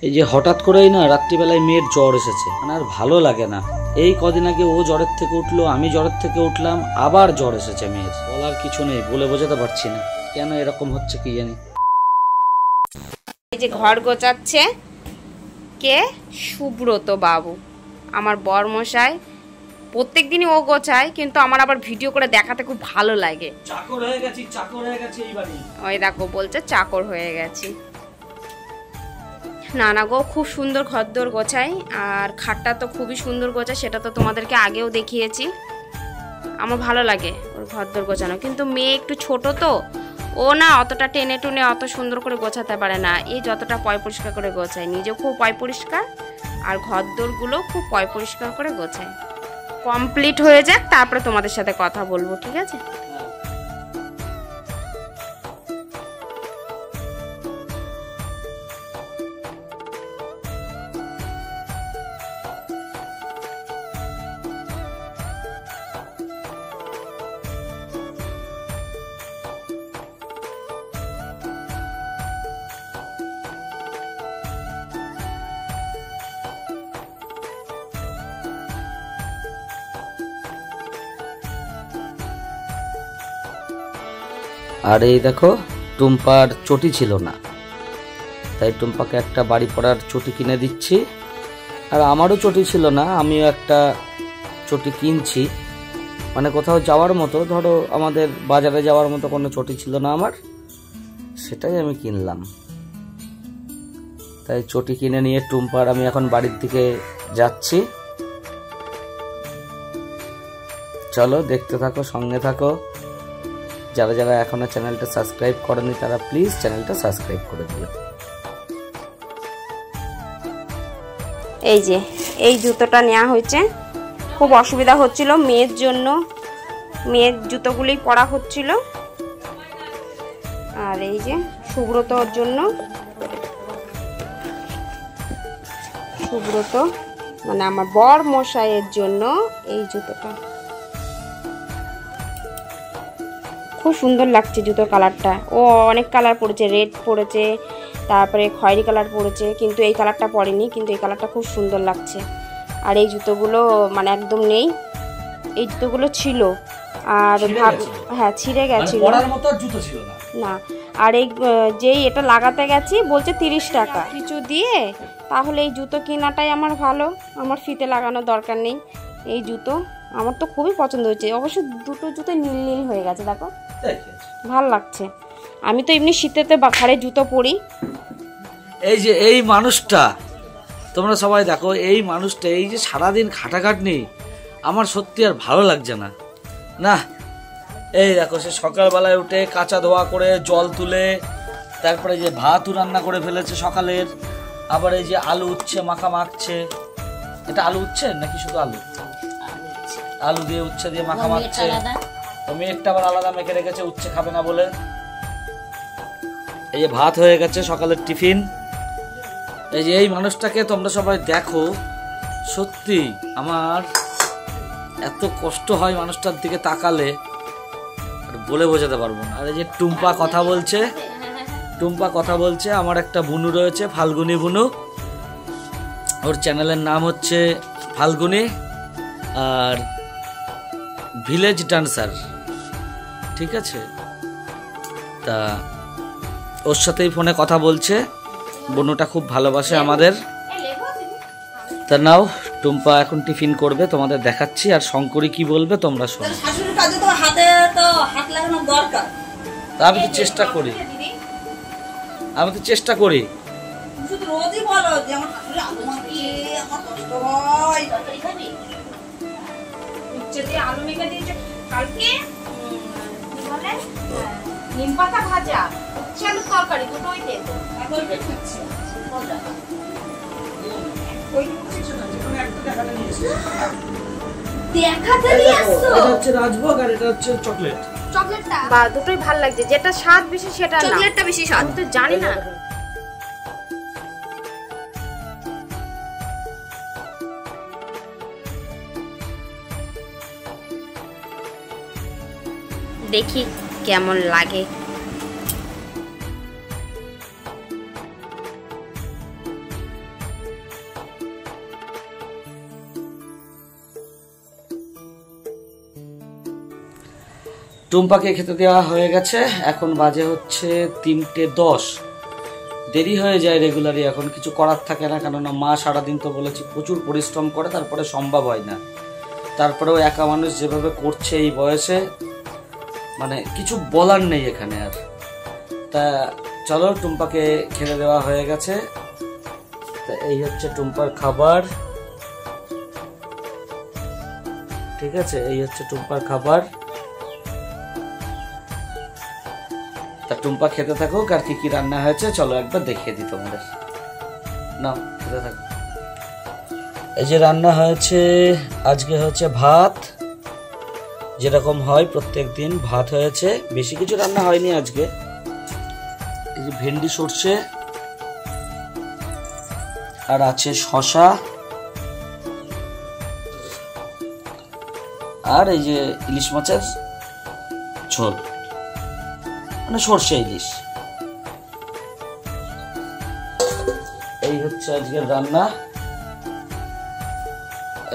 এই যে হঠাৎ করেই না রাত্রিবেলায় মেয়ের জ্বর এসেছে, মানে আর ভালো লাগে না। এই কদিন আগে ও জ্বরের থেকে উঠলো, আমি জ্বরের থেকে উঠলাম, আবার জ্বর এসেছে মেয়ের। বলার কিছু নেই, বলে বোঝাতে পারছি না কেন এরকম হচ্ছে কি জানি। এই যে ঘর গোছাচ্ছে কে? সুব্রত বাবু, আমার বরমশাই। প্রত্যেক দিনই ও গোছায়, কিন্তু আমার আবার ভিডিও করে দেখাতে খুব ভালো লাগে। চাকর হয়ে গেছি, চাকর হয়ে গেছি এই বাড়ি। ওই দেখো বলছে চাকর হয়ে গেছি। না না গো, খুব সুন্দর ঘরদোর গোছাই, আর খাটটা তো খুবই সুন্দর গোছায়, সেটা তো তোমাদেরকে আগেও দেখিয়েছি। আমার ভালো লাগে ওর ঘরদোর গোছানো, কিন্তু মেয়ে একটু ছোট তো, ও না অতটা টেনে টুনে অত সুন্দর করে গোছাতে পারে না। এই যতটা পয় পরিষ্কার করে গোছায়, নিজেও খুব পয় পরিষ্কার, আর ঘরদোরগুলো খুব পয় পরিষ্কার করে গোছায়। কমপ্লিট হয়ে যাক, তারপরে তোমাদের সাথে কথা বলবো, ঠিক আছে? আর এই দেখো, টুম্পার চটি ছিল না, তাই টুম্পাকে একটা বাড়ি পড়ার চটি কিনে দিচ্ছি। আর আমারও চটি ছিল না, আমিও একটা চটি কিনছি। মানে কোথাও যাওয়ার মতো, ধরো আমাদের বাজারে যাওয়ার মতো কোনো চটি ছিল না আমার, সেটাই আমি কিনলাম। তাই চটি কিনে নিয়ে টুম্পার আমি এখন বাড়ির দিকে যাচ্ছি। চলো দেখতে থাকো, সঙ্গে থাকো। যারা যারা এখনো চ্যানেলটা সাবস্ক্রাইব করেনি তারা প্লিজ চ্যানেলটা সাবস্ক্রাইব করে দিও। এই যে এই জুতোটা নেওয়া হয়েছে, খুব অসুবিধা হচ্ছিল মেয়ের জন্য, মেয়ের জুতোগুলোই পরা হচ্ছিল। আর এই যে সুব্রতর জন্য, সুব্রত মানে আমার বর মশাইয়ের জন্য এই জুতোটা। খুব সুন্দর লাগছে জুতোর কালারটা। ও অনেক কালার পড়েছে, রেড পড়েছে, তারপরে খয়েরি কালার পড়েছে, কিন্তু এই কালারটা পড়েনি, কিন্তু এই কালারটা খুব সুন্দর লাগছে। আর এই জুতোগুলো মানে একদম নেই, এই জুতোগুলো ছিল। আর হ্যাঁ ছিঁড়ে গেছিল না। আর এই যেই এটা লাগাতে গেছি বলছে 30 টাকা কিছু দিয়ে, তাহলে এই জুতো কেনাটাই আমার ভালো, আমার ফিতে লাগানোর দরকার নেই। এই জুতো আমার তো খুবই পছন্দ হয়েছে। অবশ্য দুটো জুতো নীল নীল হয়ে গেছে, দেখো ভাল লাগছে। আমি তো এমনি শীতেতে ঘরে জুতো পরি। এই যে এই মানুষটা, তোমরা সবাই দেখো, এই মানুষটা এই যে সারাদিন খাটাখাটনি, আমার সত্যি আর ভালো লাগছে না। না এই দেখো, সে সকালবেলায় উঠে কাঁচা ধোয়া করে জল তুলে, তারপরে যে ভাতও রান্না করে ফেলেছে সকালের, আবার এই যে আলু উচ্ছে মাখা মাখছে। এটা আলু উচ্ছে নাকি শুধু আলু? আলু দিয়ে উচ্ছে দিয়ে মাখা মাখছে। তো মেয়েরটা আবার আলাদা মেখে রেখেছে উচ্ছে খাবে না বলে। এই যে ভাত হয়ে গেছে, সকালের টিফিন। এই যে এই মানুষটাকে তোমরা সবাই দেখো, সত্যি আমার এত কষ্ট হয় মানুষটার দিকে তাকালে, বলে বোঝাতে পারবো না। আর এই যে টুম্পা কথা বলছে, টুম্পা কথা বলছে। আমার একটা বুনু রয়েছে, ফাল্গুনি বুনু, ওর চ্যানেলের নাম হচ্ছে ফাল্গুনি আর ভিলেজ ডান্সার, ঠিক আছে? তা ওর সাথেই ফোনে কথা বলছে। বুনুটা খুব ভালোবাসে আমাদের। তা নাও, টুম্পা এখন টিফিন করবে, তোমাদের দেখাচ্ছি। আর শঙ্করী কি বলবে তোমরা শোনো। আমি তো চেষ্টা করি, আমি তো চেষ্টা করি। নিমপাতা ভাজা, উচ্ছে আলুর তরকারি, দুটোই দেবো। রাজভোগ আর এটা হচ্ছে চকলেট। চকলেটটা বা দুটোই ভালো লাগছে, যেটা স্বাদ বেশি সেটা চকলেটটা বেশি স্বাদ, আমি তো জানি না। দেখি কেমন লাগে। টুম্পাকে খেতে দেওয়া হয়ে গেছে, এখন বাজে হচ্ছে 3:10। দেরি হয়ে যায় রেগুলারই, এখন কিছু করার থাকে না, কেননা মা সারাদিন তো বলেছি প্রচুর পরিশ্রম করে, তারপরে সম্ভব হয় না। তারপরেও একা মানুষ যেভাবে করছে এই বয়সে, মানে কিছু বলার নেই এখানে আর। তা চলো, টুম্পাকে খেতে দেওয়া হয়ে গেছে। তা এই হচ্ছে টুম্পার খাবার, ঠিক আছে, এই হচ্ছে টুম্পার খাবার। তা টুম্পা খেতে থাকুক, আর কি কি রান্না হয়েছে চলো একবার দেখিয়ে দিই তোমাদের। নাও খেতে থাকো। এই যে রান্না হয়েছে আজকে হচ্ছে ভাত, যেরকম হয় প্রত্যেক দিন ভাত হয়েছে, বেশি কিছু রান্না হয়নি আজকে। এই যে ভেন্ডি সর্ষে, আর আছে শশা, আর এই যে ইলিশ মাছের ঝোল, মানে সর্ষে ইলিশ। এই হচ্ছে আজকের রান্না।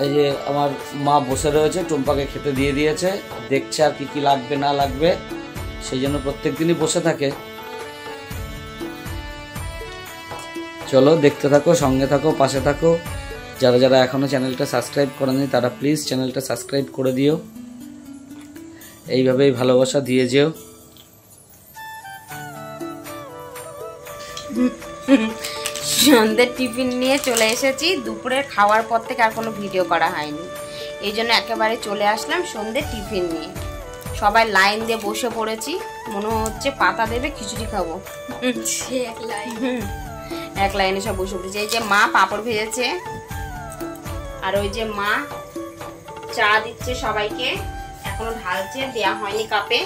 এই যে আমার মা বসে রয়েছে, টুম্পাকে খেতে দিয়ে দিয়েছে, দেখছে আর কি কি লাগবে না লাগবে, সেই জন্য প্রত্যেক দিনই বসে থাকে। চলো দেখতে থাকো, সঙ্গে থাকো, পাশে থাকো। যারা যারা এখনো চ্যানেলটা সাবস্ক্রাইব করেনি তারা প্লিজ চ্যানেলটা সাবস্ক্রাইব করে দিও, এইভাবেই ভালোবাসা দিয়ে যেও। সন্ধ্যের টিফিন নিয়ে চলে এসেছি, দুপুরের খাওয়ার পর থেকে আর কোনো ভিডিও করা হয়নি, এই জন্য একেবারে চলে আসলাম সন্ধ্যের টিফিন নিয়ে। সবাই লাইন দিয়ে বসে পড়েছি, মনে হচ্ছে পাতা দেবে খিচুড়ি খাবো, এক লাইনে সব বসে পড়েছে। এই যে মা পাঁপড় ভেজেছে, আর ওই যে মা চা দিচ্ছে সবাইকে, এখনো ঢালছে, দেয়া হয়নি কাপে।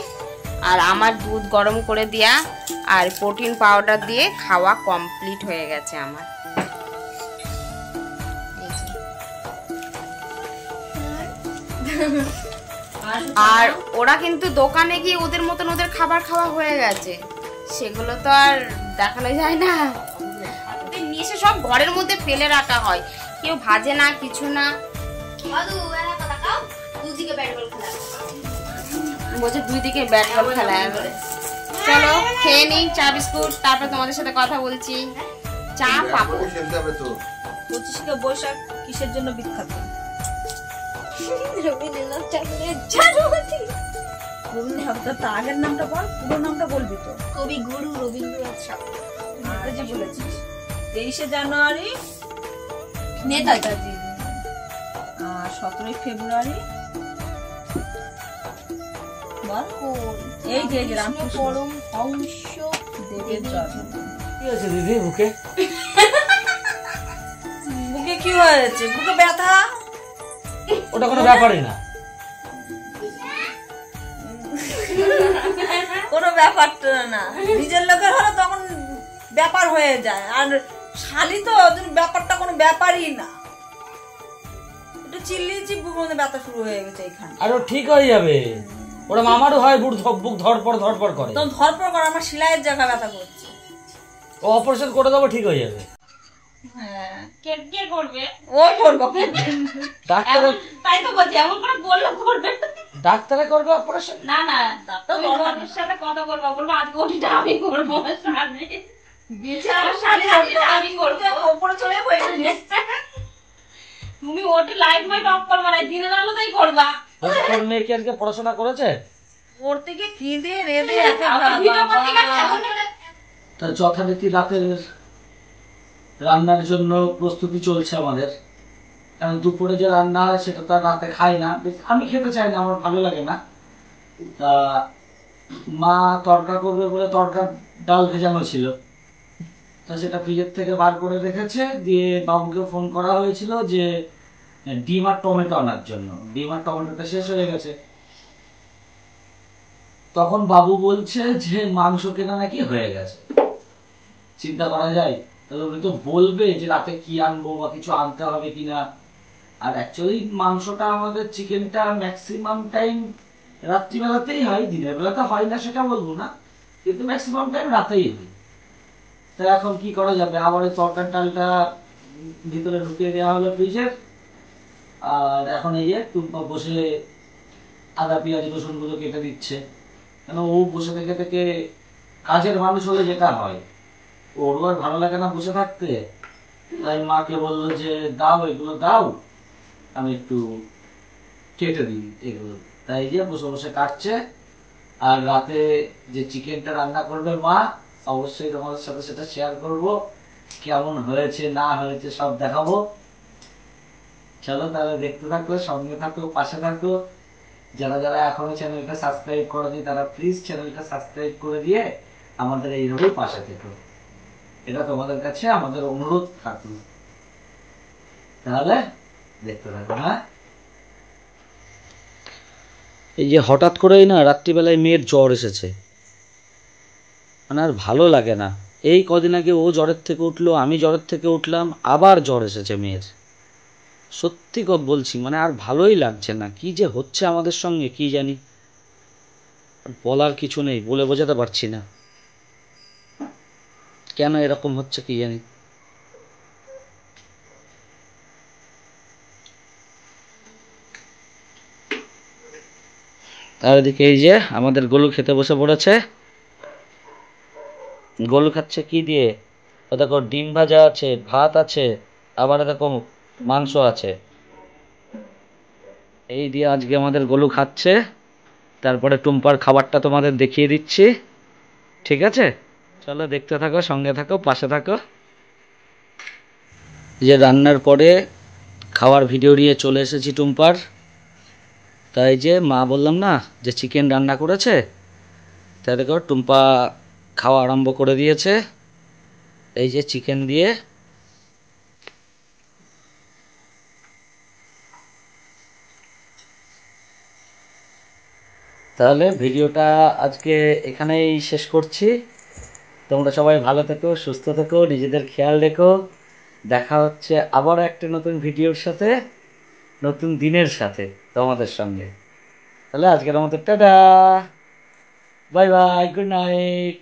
আর আমার দুধ গরম করে দেয়া আর প্রোটিন পাউডার দিয়ে খাওয়া কমপ্লিট হয়ে গেছে আমার। আর ওরা কিন্তু দোকানে গিয়ে ওদের মতন ওদের খাবার খাওয়া হয়ে গেছে, সেগুলো তো আর দেখানো যায় না, নিয়ে এসে সব ঘরের মধ্যে ফেলে রাখা হয়, কেউ ভাজে না কিছু না। বলছে দুই দিকে ব্যাট বল খেলা। চলো খেয়ে নিই চা বিস্কুট, তারপর তোমাদের সাথে কথা বলছি। চা পাবো। 25শে বৈশাখ কিসের জন্য বিখ্যাত? রবীন্দ্রনাথ ঠাকুরের রবীন্দ্রনাথ, আগের নামটা বল, পুরো নামটা বলবি তো। কবি গুরু রবীন্দ্রনাথ ঠাকুর, নেতাজি বলেছিস। 23শে জানুয়ারি নেতাজি, আর 17ই ফেব্রুয়ারি এই যে রামকৃষ্ণ পরম হংস দেবের জন্ম। কি হয়েছে দিদি মুখে? বুকে কি হয়েছে? বুকে ব্যথা? ওটা কোনো ব্যাপারই না, কোনো ব্যাপারটা না। নিজের লোকের হলে তখন ব্যাপার হয়ে যায়, আর শালি তো ব্যাপারটা কোনো ব্যাপারই না। একটু চিল্লিয়েছি, বুকের মধ্যে ব্যথা শুরু হয়ে গেছে এখানে। আর ও ঠিক হয়ে যাবে, ওরা আমারও হয়, বুক ধরপড় করে। তখন ধরপড় করে, আমার সেলাইয়ের জায়গা ব্যথা করছে। ও অপারেশন করে দেবো, ঠিক হয়ে যাবে। হ্যাঁ, কে করবে? ও করবে। ডাক্তার, তাই তো বলছি, এমন করে বললে করবে। ডাক্তারে করবে অপারেশন? না না, ডাক্তার ওর সাথে কথা বলবো, বলবো আজকে ওটা আমি করবো, সামনে বিছানার সাথে আমি করবো, উপরে চলে বসে নিচ্ছে। তুমি ওটা লাইট মাইট অফ করবা না, দিনের আলোতেই করবা। তোর মেয়ে কি আজকে পড়াশোনা করেছে? ওর থেকে খিদে রেদে এত তা যথারীতি রাতের রান্নার জন্য প্রস্তুতি চলছে আমাদের, কারণ দুপুরে যে রান্না হয় সেটা তো রাতে খাই না, আমি খেতে চাই না, আমার ভালো লাগে না। তা মা তরকা করবে বলে তরকার ডাল ভেজানো ছিল, তা সেটা ফ্রিজের থেকে বার করে রেখেছে। দিয়ে বাবুকে ফোন করা হয়েছিল যে ডিম আর টমেটো আনার জন্য, ডিম আর টমেটোটা শেষ হয়ে গেছে। তখন বাবু বলছে যে মাংস কেনা নাকি হয়ে গেছে। চিন্তা করা যায়, তাহলে উনি তো বলবে যে রাতে কি আনবো বা কিছু আনতে হবে কিনা। আর অ্যাকচুয়ালি মাংসটা আমাদের, চিকেনটা ম্যাক্সিমাম টাইম রাত্রিবেলাতেই হয়, দিনের বেলাতে হয় না সেটা বলবো না, কিন্তু ম্যাক্সিমাম টাইম রাতেই হয়। তা এখন কি করা যাবে, আবার ওই তরকার ডালটা ভিতরে ঢুকিয়ে দেওয়া হলো ফ্রিজের। আর এখন এই যে টুম্পা বসে আদা পেঁয়াজ রসুন গুলো কেটে দিচ্ছে। কেন ও বসে থেকে থেকে কাজের মানুষ হলে যেটা হয়, ওর আর ভালো লাগে না বসে থাকতে। তাই মাকে বললো যে দাও, এগুলো দাও, আমি একটু কেটে দিই এগুলো। তাই যে বসে বসে কাটছে। আর রাতে যে চিকেনটা রান্না করবে মা, অবশ্যই তোমাদের সাথে সেটা শেয়ার করব, কেমন হয়েছে না হয়েছে সব দেখাবো। চলো তাহলে দেখতে থাকো, সঙ্গে থাকো, পাশে থাকো। যারা যারা এখনো চ্যানেলটা সাবস্ক্রাইব করেনি তারা প্লিজ চ্যানেলটা সাবস্ক্রাইব করে দিয়ে আমাদের এইভাবে পাশে থেকো, এটা তোমাদের কাছে আমাদের অনুরোধ থাকলো। তাহলে দেখতে থাকো। হ্যাঁ, এই যে হঠাৎ করেই না রাত্রিবেলায় মেয়ের জ্বর এসেছে, মানে আর ভালো লাগে না। এই কদিন আগে ও জ্বরের থেকে উঠলো, আমি জ্বরের থেকে উঠলাম, আবার জ্বর এসেছে মেয়ের। সত্যি কথা বলছি, মানে আর ভালোই লাগছে না। কি যে হচ্ছে আমাদের সঙ্গে কি জানি, বলার কিছু নেই, বলে বোঝাতে পারছি না কেন এরকম হচ্ছে কি জানি। আর এদিকে এই যে আমাদের গলু খেতে বসে পড়েছে। গলু খাচ্ছে কি দিয়ে? ও দেখো ডিম ভাজা আছে, ভাত আছে, আবার দেখো মাংস আছে। এই দিয়ে আজকে আমাদের গলু খাচ্ছে। তারপরে টুম্পার খাবারটা তোমাদের দেখিয়ে দিচ্ছি, ঠিক আছে? চলো দেখতে থাকো, সঙ্গে থাকো, পাশে থাকো। যে রান্নার পরে খাওয়ার ভিডিও নিয়ে চলে এসেছি টুম্পার। তাই যে মা বললাম না যে চিকেন রান্না করেছে, তাই দেখো টুম্পা খাওয়া আরম্ভ করে দিয়েছে। এই যে চিকেন দিয়ে। তাহলে ভিডিওটা আজকে এখানেই শেষ করছি। তোমরা সবাই ভালো থেকো, সুস্থ থেকো, নিজেদের খেয়াল রেখো। দেখা হচ্ছে আবারও একটা নতুন ভিডিওর সাথে, নতুন দিনের সাথে তোমাদের সঙ্গে। তাহলে আজকের মতো tata, bye bye, good night.